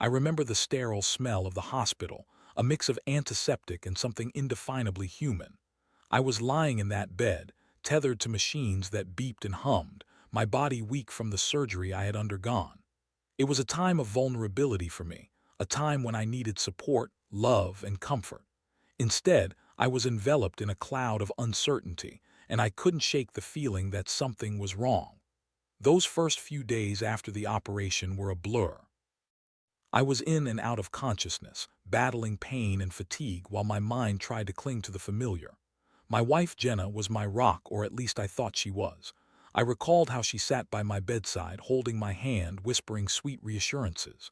I remember the sterile smell of the hospital, a mix of antiseptic and something indefinably human. I was lying in that bed, tethered to machines that beeped and hummed, my body weak from the surgery I had undergone. It was a time of vulnerability for me, a time when I needed support, love, and comfort. Instead, I was enveloped in a cloud of uncertainty, and I couldn't shake the feeling that something was wrong. Those first few days after the operation were a blur. I was in and out of consciousness, battling pain and fatigue while my mind tried to cling to the familiar. My wife Jenna was my rock, or at least I thought she was. I recalled how she sat by my bedside, holding my hand, whispering sweet reassurances.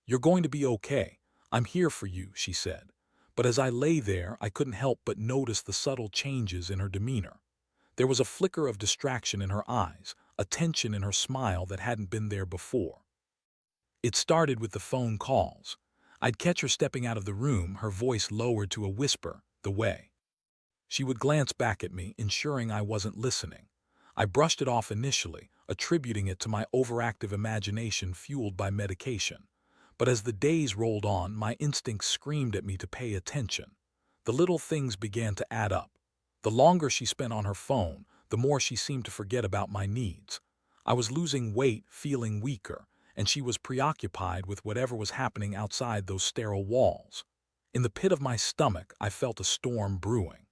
"You're going to be okay. I'm here for you," she said. But as I lay there, I couldn't help but notice the subtle changes in her demeanor. There was a flicker of distraction in her eyes, a tension in her smile that hadn't been there before. It started with the phone calls. I'd catch her stepping out of the room, her voice lowered to a whisper, the way. She would glance back at me, ensuring I wasn't listening. I brushed it off initially, attributing it to my overactive imagination fueled by medication. But as the days rolled on, my instincts screamed at me to pay attention. The little things began to add up. The longer she spent on her phone, the more she seemed to forget about my needs. I was losing weight, feeling weaker, and she was preoccupied with whatever was happening outside those sterile walls. In the pit of my stomach, I felt a storm brewing.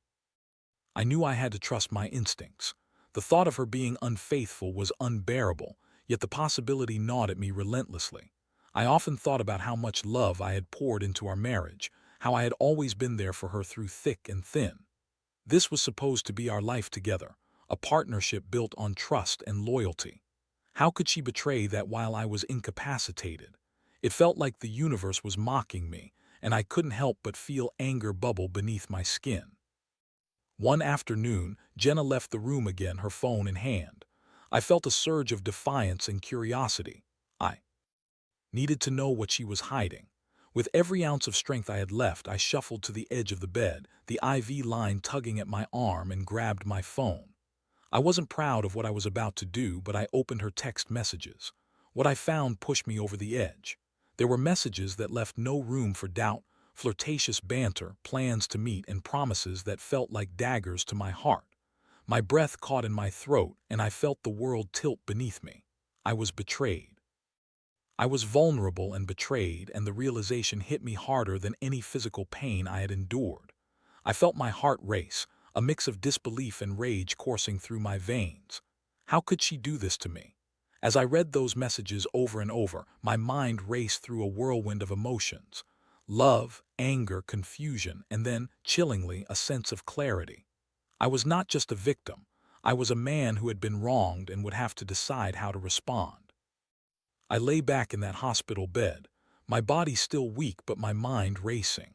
I knew I had to trust my instincts. The thought of her being unfaithful was unbearable, yet the possibility gnawed at me relentlessly. I often thought about how much love I had poured into our marriage, how I had always been there for her through thick and thin. This was supposed to be our life together, a partnership built on trust and loyalty. How could she betray that while I was incapacitated? It felt like the universe was mocking me, and I couldn't help but feel anger bubble beneath my skin. One afternoon, Jenna left the room again, her phone in hand. I felt a surge of defiance and curiosity. I needed to know what she was hiding. With every ounce of strength I had left, I shuffled to the edge of the bed, the IV line tugging at my arm, and grabbed my phone. I wasn't proud of what I was about to do, but I opened her text messages. What I found pushed me over the edge. There were messages that left no room for doubt, flirtatious banter, plans to meet, and promises that felt like daggers to my heart. My breath caught in my throat, and I felt the world tilt beneath me. I was betrayed. I was vulnerable and betrayed, and the realization hit me harder than any physical pain I had endured. I felt my heart race, a mix of disbelief and rage coursing through my veins. How could she do this to me? As I read those messages over and over, my mind raced through a whirlwind of emotions. Love, anger, confusion, and then, chillingly, a sense of clarity. I was not just a victim. I was a man who had been wronged and would have to decide how to respond. I lay back in that hospital bed, my body still weak but my mind racing,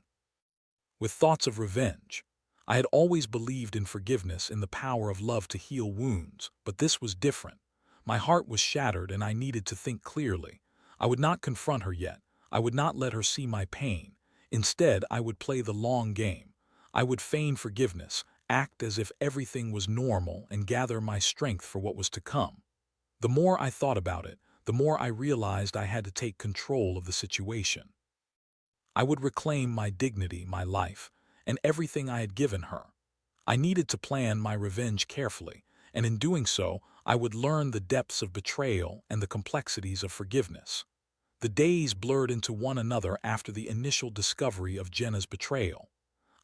with thoughts of revenge. I had always believed in forgiveness, in the power of love to heal wounds, but this was different. My heart was shattered and I needed to think clearly. I would not confront her yet. I would not let her see my pain. Instead, I would play the long game. I would feign forgiveness, act as if everything was normal, and gather my strength for what was to come. The more I thought about it, the more I realized I had to take control of the situation. I would reclaim my dignity, my life, and everything I had given her. I needed to plan my revenge carefully, and in doing so, I would learn the depths of betrayal and the complexities of forgiveness. The days blurred into one another after the initial discovery of Jenna's betrayal.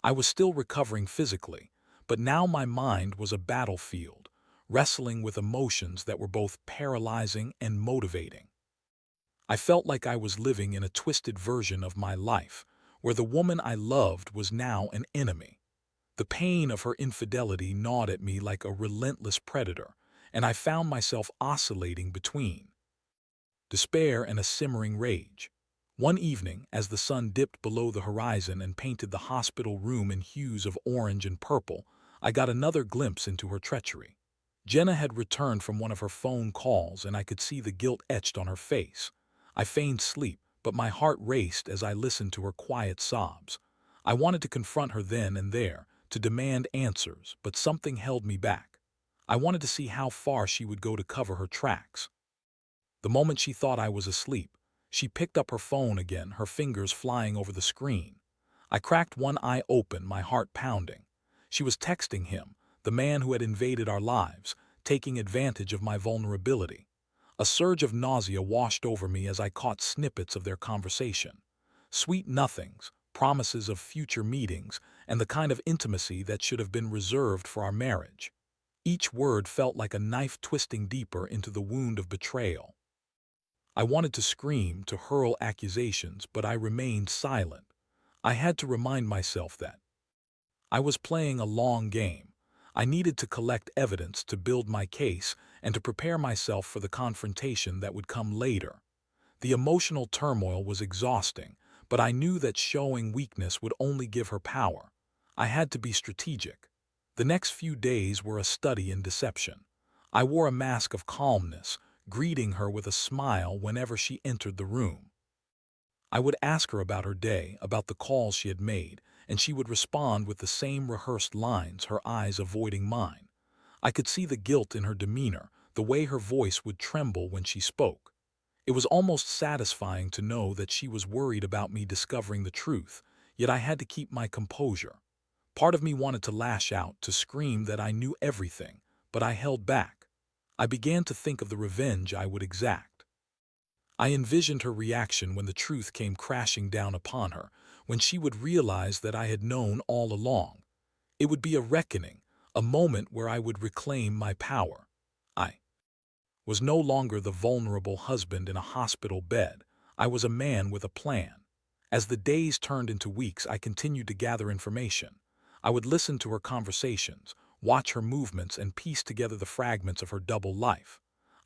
I was still recovering physically, but now my mind was a battlefield, wrestling with emotions that were both paralyzing and motivating. I felt like I was living in a twisted version of my life, where the woman I loved was now an enemy. The pain of her infidelity gnawed at me like a relentless predator, and I found myself oscillating between despair and a simmering rage. One evening, as the sun dipped below the horizon and painted the hospital room in hues of orange and purple, I got another glimpse into her treachery. Jenna had returned from one of her phone calls, and I could see the guilt etched on her face. I feigned sleep, but my heart raced as I listened to her quiet sobs. I wanted to confront her then and there, to demand answers, but something held me back. I wanted to see how far she would go to cover her tracks. The moment she thought I was asleep, She picked up her phone again, her fingers flying over the screen. I cracked one eye open, my heart pounding. She was texting him, the man who had invaded our lives, taking advantage of my vulnerability. A surge of nausea washed over me as I caught snippets of their conversation. Sweet nothings, promises of future meetings, and the kind of intimacy that should have been reserved for our marriage. Each word felt like a knife twisting deeper into the wound of betrayal. I wanted to scream, to hurl accusations, but I remained silent. I had to remind myself that I was playing a long game. I needed to collect evidence to build my case and to prepare myself for the confrontation that would come later. The emotional turmoil was exhausting, but I knew that showing weakness would only give her power. I had to be strategic. The next few days were a study in deception. I wore a mask of calmness, greeting her with a smile whenever she entered the room. I would ask her about her day, about the calls she had made, and she would respond with the same rehearsed lines, her eyes avoiding mine. I could see the guilt in her demeanor, the way her voice would tremble when she spoke. It was almost satisfying to know that she was worried about me discovering the truth, yet I had to keep my composure. Part of me wanted to lash out, to scream that I knew everything, but I held back. I began to think of the revenge I would exact. I envisioned her reaction when the truth came crashing down upon her, when she would realize that I had known all along. It would be a reckoning, a moment where I would reclaim my power. I was no longer the vulnerable husband in a hospital bed. I was a man with a plan. As the days turned into weeks, I continued to gather information. I would listen to her conversations, watch her movements, and piece together the fragments of her double life.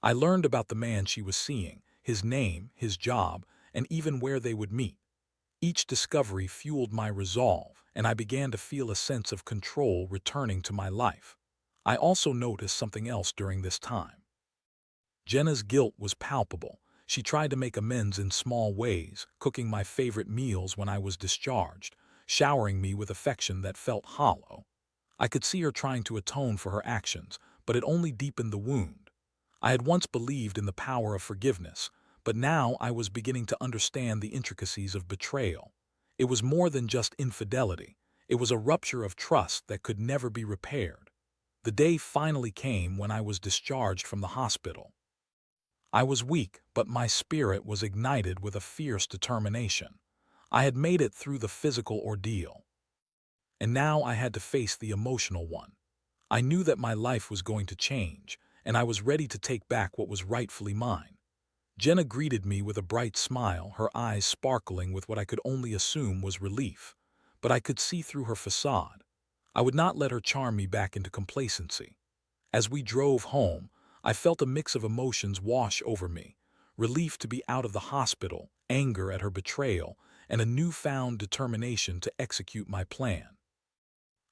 I learned about the man she was seeing, his name, his job, and even where they would meet. Each discovery fueled my resolve, and I began to feel a sense of control returning to my life. I also noticed something else during this time. Jenna's guilt was palpable. She tried to make amends in small ways, cooking my favorite meals when I was discharged, showering me with affection that felt hollow. I could see her trying to atone for her actions, but it only deepened the wound. I had once believed in the power of forgiveness, but now I was beginning to understand the intricacies of betrayal. It was more than just infidelity. It was a rupture of trust that could never be repaired. The day finally came when I was discharged from the hospital. I was weak, but my spirit was ignited with a fierce determination. I had made it through the physical ordeal, and now I had to face the emotional one. I knew that my life was going to change, and I was ready to take back what was rightfully mine. Jenna greeted me with a bright smile, her eyes sparkling with what I could only assume was relief. But I could see through her facade. I would not let her charm me back into complacency. As we drove home, I felt a mix of emotions wash over me: relief to be out of the hospital, anger at her betrayal, and a newfound determination to execute my plan.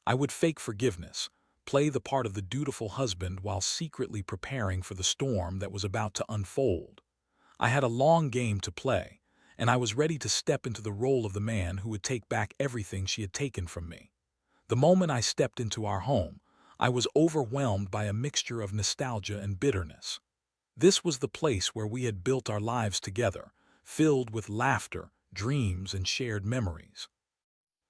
I would fake forgiveness, play the part of the dutiful husband while secretly preparing for the storm that was about to unfold. I had a long game to play, and I was ready to step into the role of the man who would take back everything she had taken from me. The moment I stepped into our home, I was overwhelmed by a mixture of nostalgia and bitterness. This was the place where we had built our lives together, filled with laughter, dreams, and shared memories.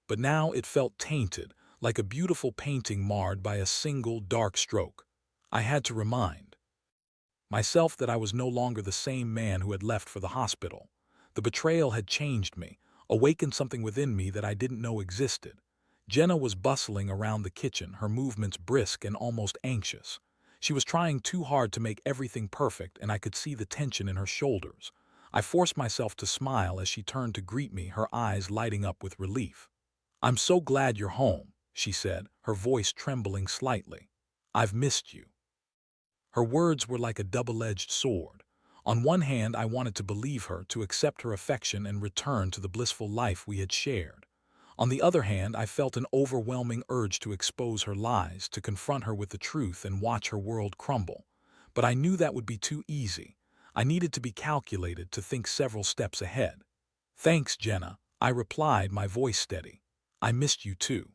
But now it felt tainted, like a beautiful painting marred by a single dark stroke. I had to remind myself that I was no longer the same man who had left for the hospital. The betrayal had changed me, awakened something within me that I didn't know existed. Jenna was bustling around the kitchen, her movements brisk and almost anxious. She was trying too hard to make everything perfect, and I could see the tension in her shoulders. I forced myself to smile as she turned to greet me, her eyes lighting up with relief. "I'm so glad you're home," she said, her voice trembling slightly. "I've missed you." Her words were like a double-edged sword. On one hand, I wanted to believe her, to accept her affection and return to the blissful life we had shared. On the other hand, I felt an overwhelming urge to expose her lies, to confront her with the truth and watch her world crumble. But I knew that would be too easy. I needed to be calculated, to think several steps ahead. "Thanks, Jenna," I replied, my voice steady. "I missed you too."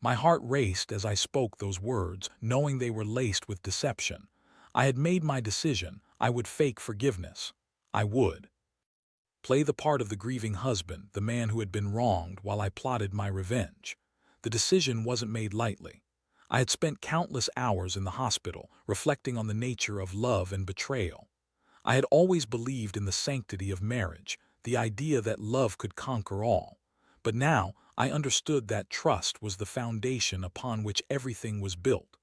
My heart raced as I spoke those words, knowing they were laced with deception. I had made my decision. I would fake forgiveness. I would. Play the part of the grieving husband, the man who had been wronged, while I plotted my revenge. The decision wasn't made lightly. I had spent countless hours in the hospital, reflecting on the nature of love and betrayal. I had always believed in the sanctity of marriage, the idea that love could conquer all. But now, I understood that trust was the foundation upon which everything was built.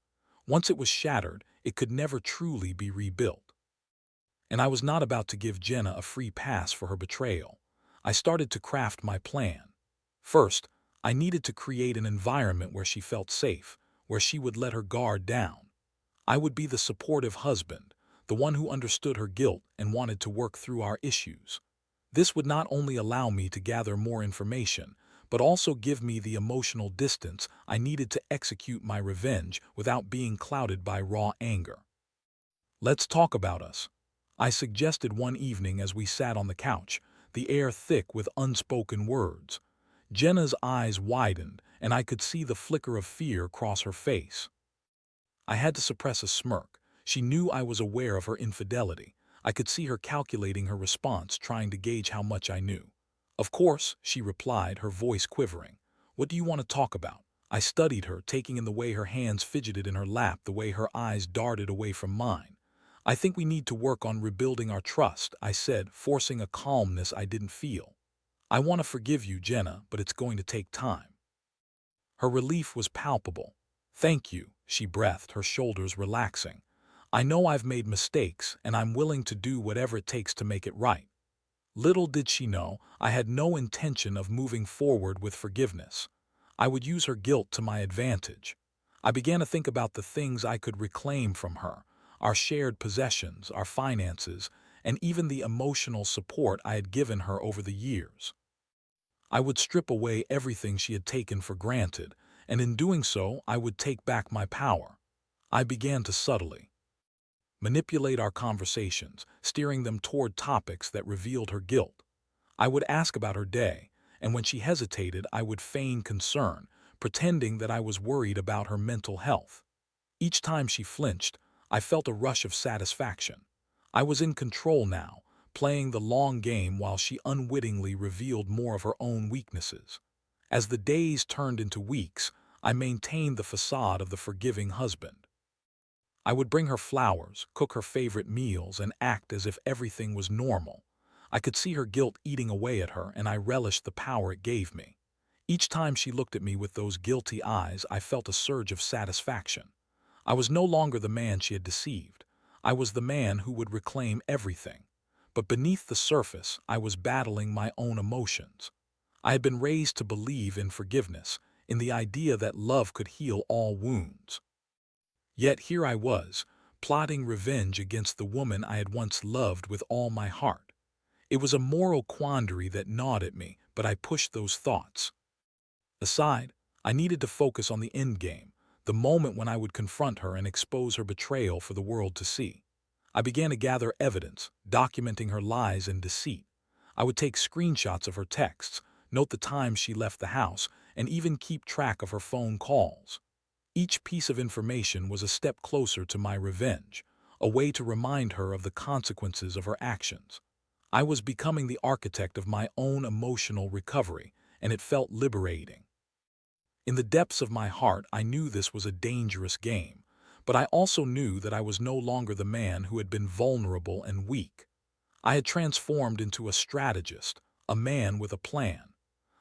Once it was shattered, it could never truly be rebuilt. And I was not about to give Jenna a free pass for her betrayal. I started to craft my plan. First, I needed to create an environment where she felt safe, where she would let her guard down. I would be the supportive husband, the one who understood her guilt and wanted to work through our issues. This would not only allow me to gather more information, but also give me the emotional distance I needed to execute my revenge without being clouded by raw anger. "Let's talk about us," I suggested one evening as we sat on the couch, the air thick with unspoken words. Jenna's eyes widened, and I could see the flicker of fear cross her face. I had to suppress a smirk. She knew I was aware of her infidelity. I could see her calculating her response, trying to gauge how much I knew. "Of course," she replied, her voice quivering. "What do you want to talk about?" I studied her, taking in the way her hands fidgeted in her lap, the way her eyes darted away from mine. "I think we need to work on rebuilding our trust," I said, forcing a calmness I didn't feel. "I want to forgive you, Jenna, but it's going to take time." Her relief was palpable. "Thank you," she breathed, her shoulders relaxing. "I know I've made mistakes, and I'm willing to do whatever it takes to make it right." Little did she know, I had no intention of moving forward with forgiveness. I would use her guilt to my advantage. I began to think about the things I could reclaim from her, our shared possessions, our finances, and even the emotional support I had given her over the years. I would strip away everything she had taken for granted, and in doing so, I would take back my power. I began to subtly manipulate our conversations, steering them toward topics that revealed her guilt. I would ask about her day, and when she hesitated, I would feign concern, pretending that I was worried about her mental health. Each time she flinched, I felt a rush of satisfaction. I was in control now, playing the long game while she unwittingly revealed more of her own weaknesses. As the days turned into weeks, I maintained the facade of the forgiving husband. I would bring her flowers, cook her favorite meals, and act as if everything was normal. I could see her guilt eating away at her, and I relished the power it gave me. Each time she looked at me with those guilty eyes, I felt a surge of satisfaction. I was no longer the man she had deceived. I was the man who would reclaim everything. But beneath the surface, I was battling my own emotions. I had been raised to believe in forgiveness, in the idea that love could heal all wounds. Yet here I was, plotting revenge against the woman I had once loved with all my heart. It was a moral quandary that gnawed at me, but I pushed those thoughts aside. I needed to focus on the end game, the moment when I would confront her and expose her betrayal for the world to see. I began to gather evidence, documenting her lies and deceit. I would take screenshots of her texts, note the times she left the house, and even keep track of her phone calls. Each piece of information was a step closer to my revenge, a way to remind her of the consequences of her actions. I was becoming the architect of my own emotional recovery, and it felt liberating. In the depths of my heart, I knew this was a dangerous game, but I also knew that I was no longer the man who had been vulnerable and weak. I had transformed into a strategist, a man with a plan.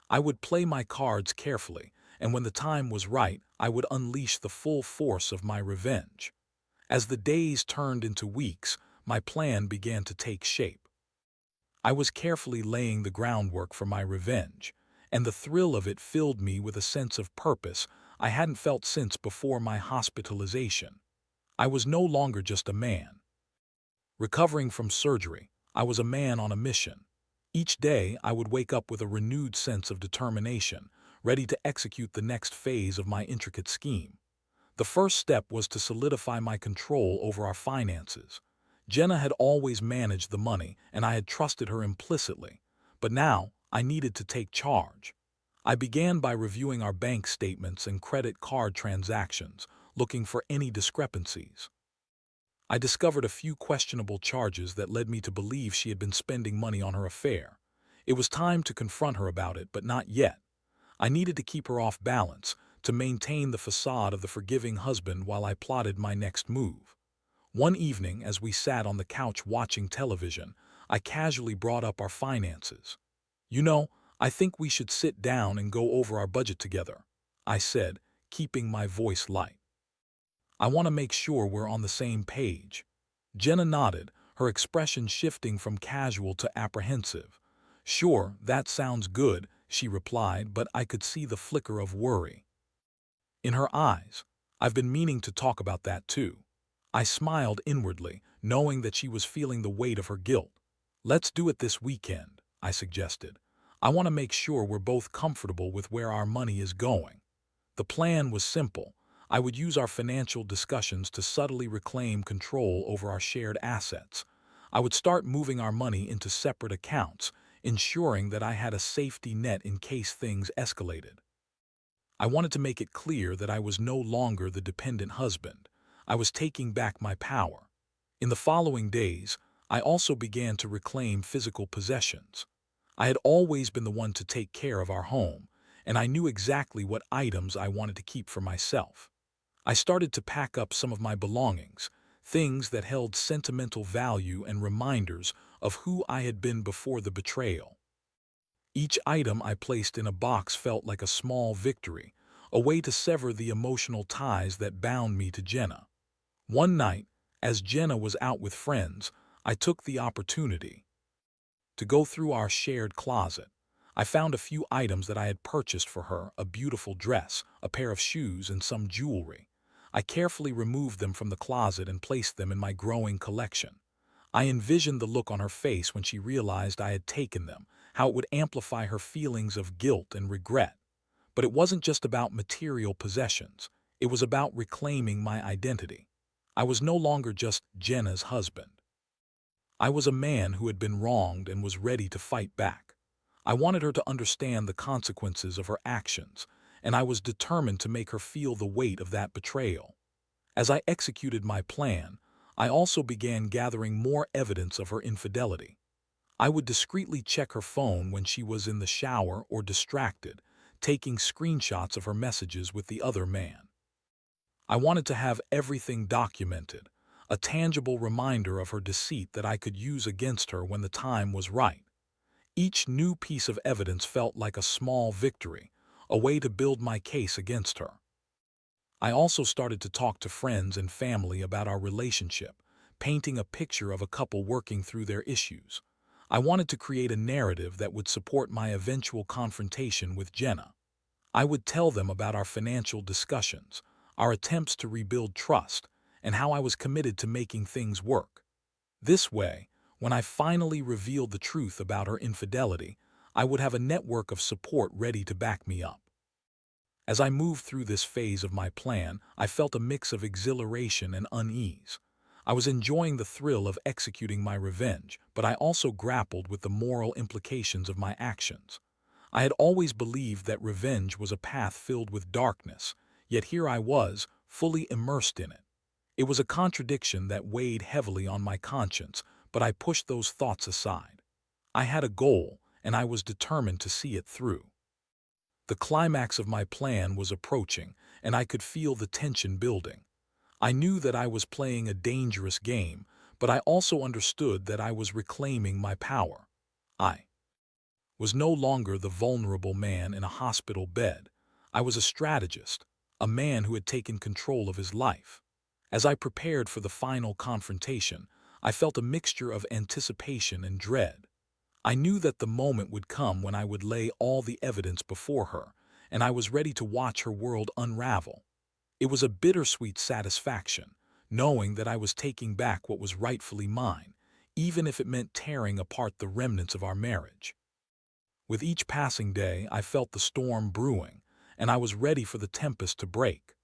I would play my cards carefully, and when the time was right, I would unleash the full force of my revenge. As the days turned into weeks, my plan began to take shape. I was carefully laying the groundwork for my revenge, and the thrill of it filled me with a sense of purpose I hadn't felt since before my hospitalization. I was no longer just a man recovering from surgery. I was a man on a mission. Each day, I would wake up with a renewed sense of determination, ready to execute the next phase of my intricate scheme. The first step was to solidify my control over our finances. Jenna had always managed the money, and I had trusted her implicitly. But now, I needed to take charge. I began by reviewing our bank statements and credit card transactions, looking for any discrepancies. I discovered a few questionable charges that led me to believe she had been spending money on her affair. It was time to confront her about it, but not yet. I needed to keep her off balance, to maintain the facade of the forgiving husband while I plotted my next move. One evening, as we sat on the couch watching television, I casually brought up our finances. "You know, I think we should sit down and go over our budget together," I said, keeping my voice light. "I want to make sure we're on the same page." Jenna nodded, her expression shifting from casual to apprehensive. "Sure, that sounds good," she replied, but I could see the flicker of worry in her eyes. "I've been meaning to talk about that too." I smiled inwardly, knowing that she was feeling the weight of her guilt. "Let's do it this weekend," I suggested. "I want to make sure we're both comfortable with where our money is going." The plan was simple. I would use our financial discussions to subtly reclaim control over our shared assets. I would start moving our money into separate accounts, ensuring that I had a safety net in case things escalated. I wanted to make it clear that I was no longer the dependent husband. I was taking back my power. In the following days, I also began to reclaim physical possessions. I had always been the one to take care of our home, and I knew exactly what items I wanted to keep for myself. I started to pack up some of my belongings, things that held sentimental value and reminders of who I had been before the betrayal. Each item I placed in a box felt like a small victory, a way to sever the emotional ties that bound me to Jenna. One night, as Jenna was out with friends, I took the opportunity to go through our shared closet. I found a few items that I had purchased for her: a beautiful dress, a pair of shoes, and some jewelry. I carefully removed them from the closet and placed them in my growing collection. I envisioned the look on her face when she realized I had taken them, how it would amplify her feelings of guilt and regret. But it wasn't just about material possessions. It was about reclaiming my identity. I was no longer just Jenna's husband. I was a man who had been wronged and was ready to fight back. I wanted her to understand the consequences of her actions, and I was determined to make her feel the weight of that betrayal. As I executed my plan, I also began gathering more evidence of her infidelity. I would discreetly check her phone when she was in the shower or distracted, taking screenshots of her messages with the other man. I wanted to have everything documented, a tangible reminder of her deceit that I could use against her when the time was right. Each new piece of evidence felt like a small victory, a way to build my case against her. I also started to talk to friends and family about our relationship, painting a picture of a couple working through their issues. I wanted to create a narrative that would support my eventual confrontation with Jenna. I would tell them about our financial discussions, our attempts to rebuild trust, and how I was committed to making things work. This way, when I finally revealed the truth about her infidelity, I would have a network of support ready to back me up. As I moved through this phase of my plan, I felt a mix of exhilaration and unease. I was enjoying the thrill of executing my revenge, but I also grappled with the moral implications of my actions. I had always believed that revenge was a path filled with darkness, yet here I was, fully immersed in it. It was a contradiction that weighed heavily on my conscience, but I pushed those thoughts aside. I had a goal, and I was determined to see it through. The climax of my plan was approaching, and I could feel the tension building. I knew that I was playing a dangerous game, but I also understood that I was reclaiming my power. I was no longer the vulnerable man in a hospital bed. I was a strategist, a man who had taken control of his life. As I prepared for the final confrontation, I felt a mixture of anticipation and dread. I knew that the moment would come when I would lay all the evidence before her, and I was ready to watch her world unravel. It was a bittersweet satisfaction, knowing that I was taking back what was rightfully mine, even if it meant tearing apart the remnants of our marriage. With each passing day, I felt the storm brewing, and I was ready for the tempest to break.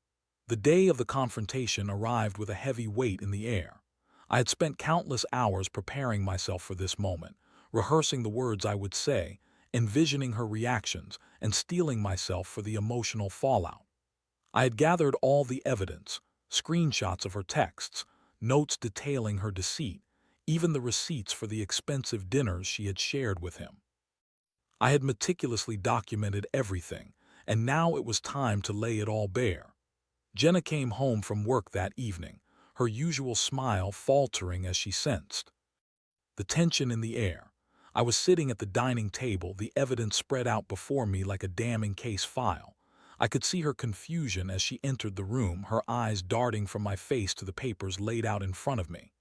The day of the confrontation arrived with a heavy weight in the air. I had spent countless hours preparing myself for this moment, rehearsing the words I would say, envisioning her reactions, and steeling myself for the emotional fallout. I had gathered all the evidence, screenshots of her texts, notes detailing her deceit, even the receipts for the expensive dinners she had shared with him. I had meticulously documented everything, and now it was time to lay it all bare. Jenna came home from work that evening, her usual smile faltering as she sensed the tension in the air. I was sitting at the dining table, the evidence spread out before me like a damning case file. I could see her confusion as she entered the room, her eyes darting from my face to the papers laid out in front of me.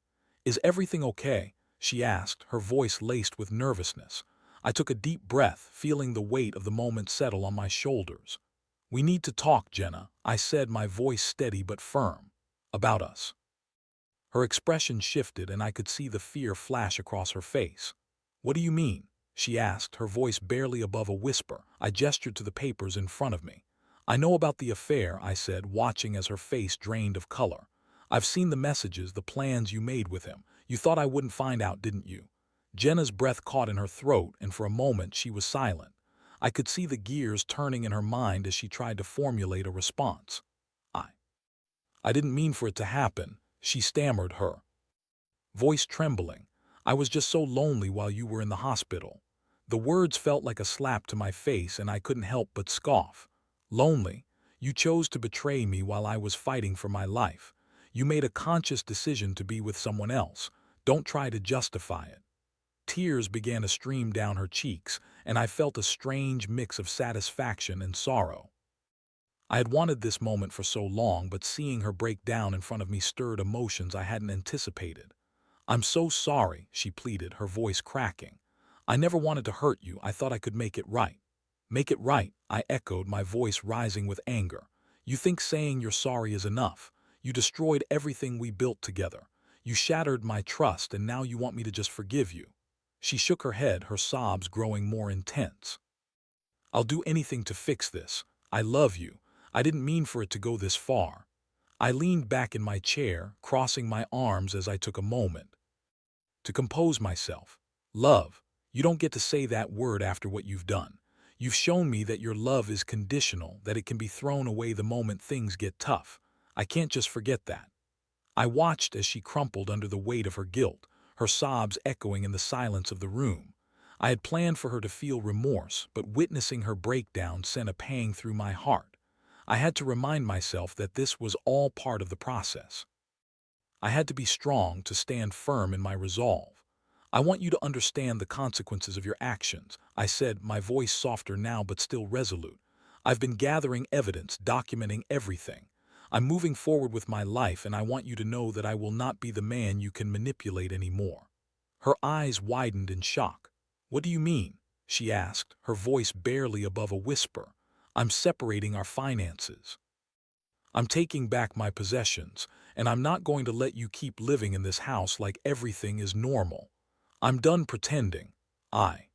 "Is everything okay?" she asked, her voice laced with nervousness. I took a deep breath, feeling the weight of the moment settle on my shoulders. "We need to talk, Jenna," I said, my voice steady but firm. "About us." Her expression shifted and I could see the fear flash across her face. "What do you mean?" she asked, her voice barely above a whisper. I gestured to the papers in front of me. "I know about the affair," I said, watching as her face drained of color. "I've seen the messages, the plans you made with him. You thought I wouldn't find out, didn't you?" Jenna's breath caught in her throat, and for a moment she was silent. I could see the gears turning in her mind as she tried to formulate a response. I I didn't mean for it to happen," she stammered, her voice trembling. "I was just so lonely while you were in the hospital." The words felt like a slap to my face and I couldn't help but scoff. "Lonely? You chose to betray me while I was fighting for my life. You made a conscious decision to be with someone else. Don't try to justify it." Tears began to stream down her cheeks, and I felt a strange mix of satisfaction and sorrow. I had wanted this moment for so long, but seeing her break down in front of me stirred emotions I hadn't anticipated. "I'm so sorry," she pleaded, her voice cracking. "I never wanted to hurt you. I thought I could make it right." "Make it right," I echoed, my voice rising with anger. "You think saying you're sorry is enough? You destroyed everything we built together. You shattered my trust, and now you want me to just forgive you." She shook her head, her sobs growing more intense. "I'll do anything to fix this. I love you. I didn't mean for it to go this far." I leaned back in my chair, crossing my arms as I took a moment to compose myself. "Love, you don't get to say that word after what you've done. You've shown me that your love is conditional, that it can be thrown away the moment things get tough. I can't just forget that." I watched as she crumpled under the weight of her guilt, her sobs echoing in the silence of the room. I had planned for her to feel remorse, but witnessing her breakdown sent a pang through my heart. I had to remind myself that this was all part of the process. I had to be strong, to stand firm in my resolve. "I want you to understand the consequences of your actions," I said, my voice softer now but still resolute. "I've been gathering evidence, documenting everything. I'm moving forward with my life, and I want you to know that I will not be the man you can manipulate anymore." Her eyes widened in shock. "What do you mean?" she asked, her voice barely above a whisper. "I'm separating our finances. I'm taking back my possessions, and I'm not going to let you keep living in this house like everything is normal. I'm done pretending," I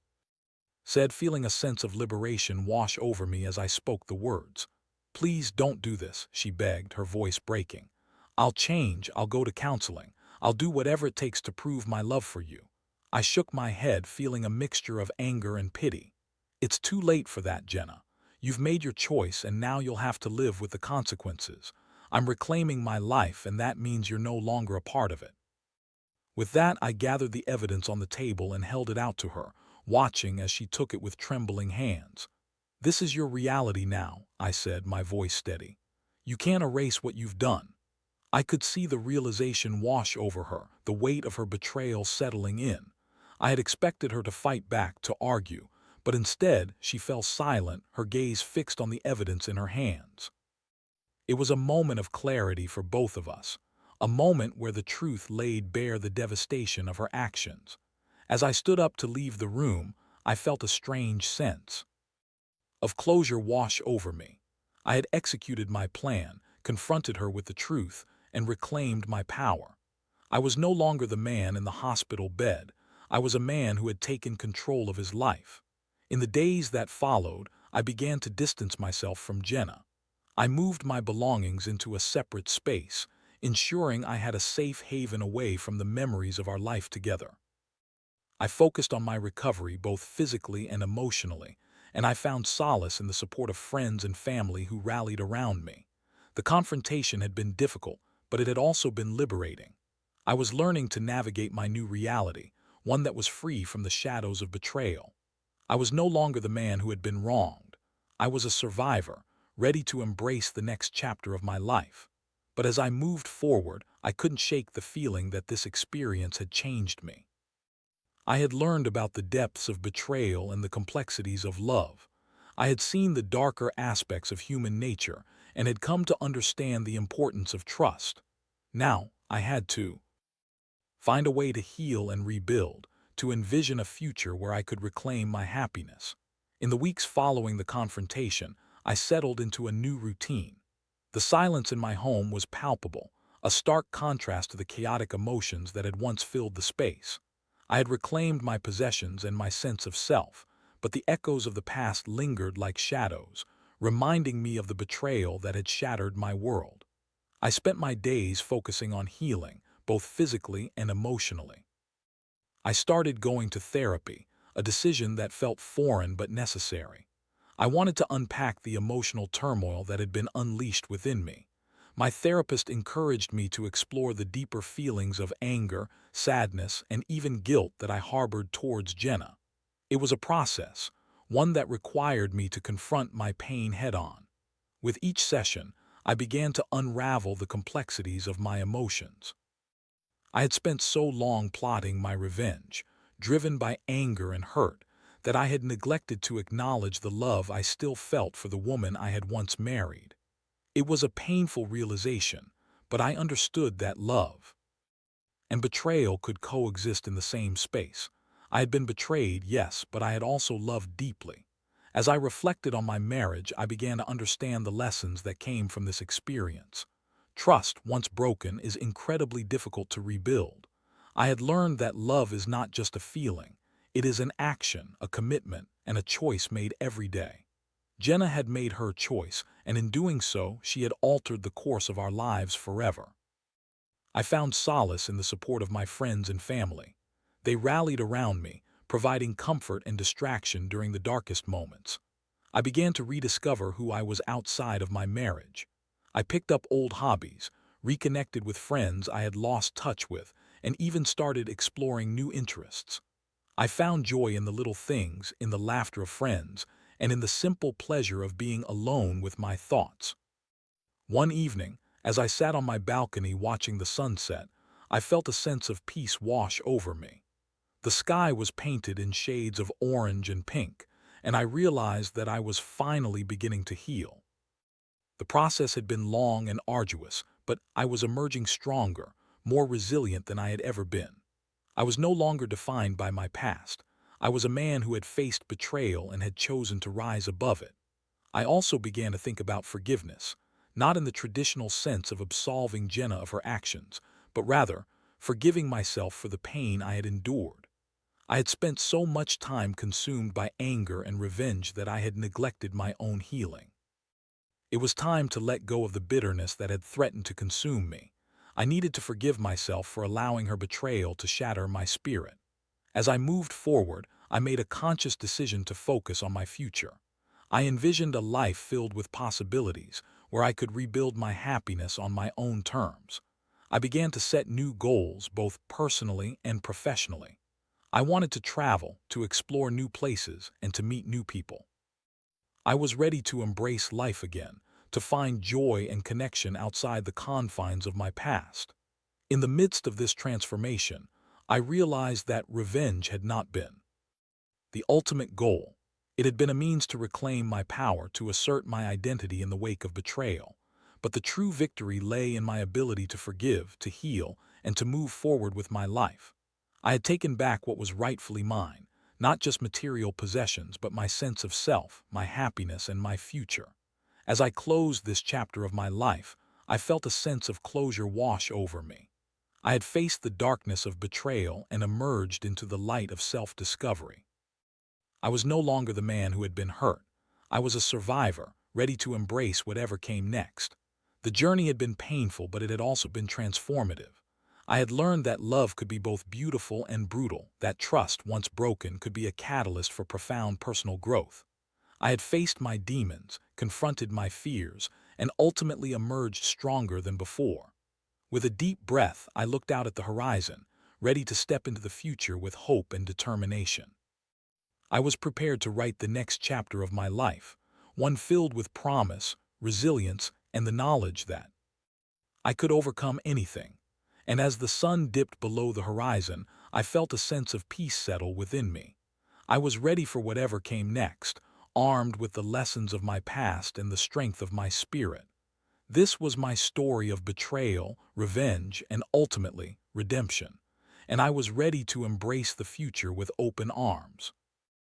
said, feeling a sense of liberation wash over me as I spoke the words. "Please don't do this," she begged, her voice breaking. "I'll change, I'll go to counseling. I'll do whatever it takes to prove my love for you." I shook my head, feeling a mixture of anger and pity. "It's too late for that, Jenna. You've made your choice, and now you'll have to live with the consequences. I'm reclaiming my life, and that means you're no longer a part of it." With that, I gathered the evidence on the table and held it out to her, watching as she took it with trembling hands. "This is your reality now," I said, my voice steady. "You can't erase what you've done." I could see the realization wash over her, the weight of her betrayal settling in. I had expected her to fight back, to argue, but instead she fell silent, her gaze fixed on the evidence in her hands. It was a moment of clarity for both of us, a moment where the truth laid bare the devastation of her actions. As I stood up to leave the room, I felt a strange sense of closure wash over me. I had executed my plan, confronted her with the truth, and reclaimed my power. I was no longer the man in the hospital bed. I was a man who had taken control of his life. In the days that followed, I began to distance myself from Jenna. I moved my belongings into a separate space, ensuring I had a safe haven away from the memories of our life together. I focused on my recovery both physically and emotionally, and I found solace in the support of friends and family who rallied around me. The confrontation had been difficult, but it had also been liberating. I was learning to navigate my new reality, one that was free from the shadows of betrayal. I was no longer the man who had been wronged. I was a survivor, ready to embrace the next chapter of my life. But as I moved forward, I couldn't shake the feeling that this experience had changed me. I had learned about the depths of betrayal and the complexities of love. I had seen the darker aspects of human nature and had come to understand the importance of trust. Now, I had to find a way to heal and rebuild, to envision a future where I could reclaim my happiness. In the weeks following the confrontation, I settled into a new routine. The silence in my home was palpable, a stark contrast to the chaotic emotions that had once filled the space. I had reclaimed my possessions and my sense of self, but the echoes of the past lingered like shadows, reminding me of the betrayal that had shattered my world. I spent my days focusing on healing, both physically and emotionally. I started going to therapy, a decision that felt foreign but necessary. I wanted to unpack the emotional turmoil that had been unleashed within me. My therapist encouraged me to explore the deeper feelings of anger, sadness, and even guilt that I harbored towards Jenna. It was a process, one that required me to confront my pain head-on. With each session, I began to unravel the complexities of my emotions. I had spent so long plotting my revenge, driven by anger and hurt, that I had neglected to acknowledge the love I still felt for the woman I had once married. It was a painful realization, but I understood that love and betrayal could coexist in the same space. I had been betrayed, yes, but I had also loved deeply. As I reflected on my marriage, I began to understand the lessons that came from this experience. Trust, once broken, is incredibly difficult to rebuild. I had learned that love is not just a feeling. It is an action, a commitment, and a choice made every day. Jenna had made her choice, and in doing so, she had altered the course of our lives forever. I found solace in the support of my friends and family. They rallied around me, providing comfort and distraction during the darkest moments. I began to rediscover who I was outside of my marriage. I picked up old hobbies, reconnected with friends I had lost touch with, and even started exploring new interests. I found joy in the little things, in the laughter of friends, and in the simple pleasure of being alone with my thoughts. One evening, as I sat on my balcony watching the sunset, I felt a sense of peace wash over me. The sky was painted in shades of orange and pink, and I realized that I was finally beginning to heal. The process had been long and arduous, but I was emerging stronger, more resilient than I had ever been. I was no longer defined by my past. I was a man who had faced betrayal and had chosen to rise above it. I also began to think about forgiveness, not in the traditional sense of absolving Jenna of her actions, but rather forgiving myself for the pain I had endured. I had spent so much time consumed by anger and revenge that I had neglected my own healing. It was time to let go of the bitterness that had threatened to consume me. I needed to forgive myself for allowing her betrayal to shatter my spirit. As I moved forward, I made a conscious decision to focus on my future. I envisioned a life filled with possibilities, where I could rebuild my happiness on my own terms. I began to set new goals, both personally and professionally. I wanted to travel, to explore new places, and to meet new people. I was ready to embrace life again, to find joy and connection outside the confines of my past. In the midst of this transformation, I realized that revenge had not been the ultimate goal. It had been a means to reclaim my power, to assert my identity in the wake of betrayal. But the true victory lay in my ability to forgive, to heal, and to move forward with my life. I had taken back what was rightfully mine, not just material possessions, but my sense of self, my happiness, and my future. As I closed this chapter of my life, I felt a sense of closure wash over me. I had faced the darkness of betrayal and emerged into the light of self-discovery. I was no longer the man who had been hurt. I was a survivor, ready to embrace whatever came next. The journey had been painful, but it had also been transformative. I had learned that love could be both beautiful and brutal, that trust, once broken, could be a catalyst for profound personal growth. I had faced my demons, confronted my fears, and ultimately emerged stronger than before. With a deep breath, I looked out at the horizon, ready to step into the future with hope and determination. I was prepared to write the next chapter of my life, one filled with promise, resilience, and the knowledge that I could overcome anything. And as the sun dipped below the horizon, I felt a sense of peace settle within me. I was ready for whatever came next, armed with the lessons of my past and the strength of my spirit. This was my story of betrayal, revenge, and ultimately, redemption. And I was ready to embrace the future with open arms.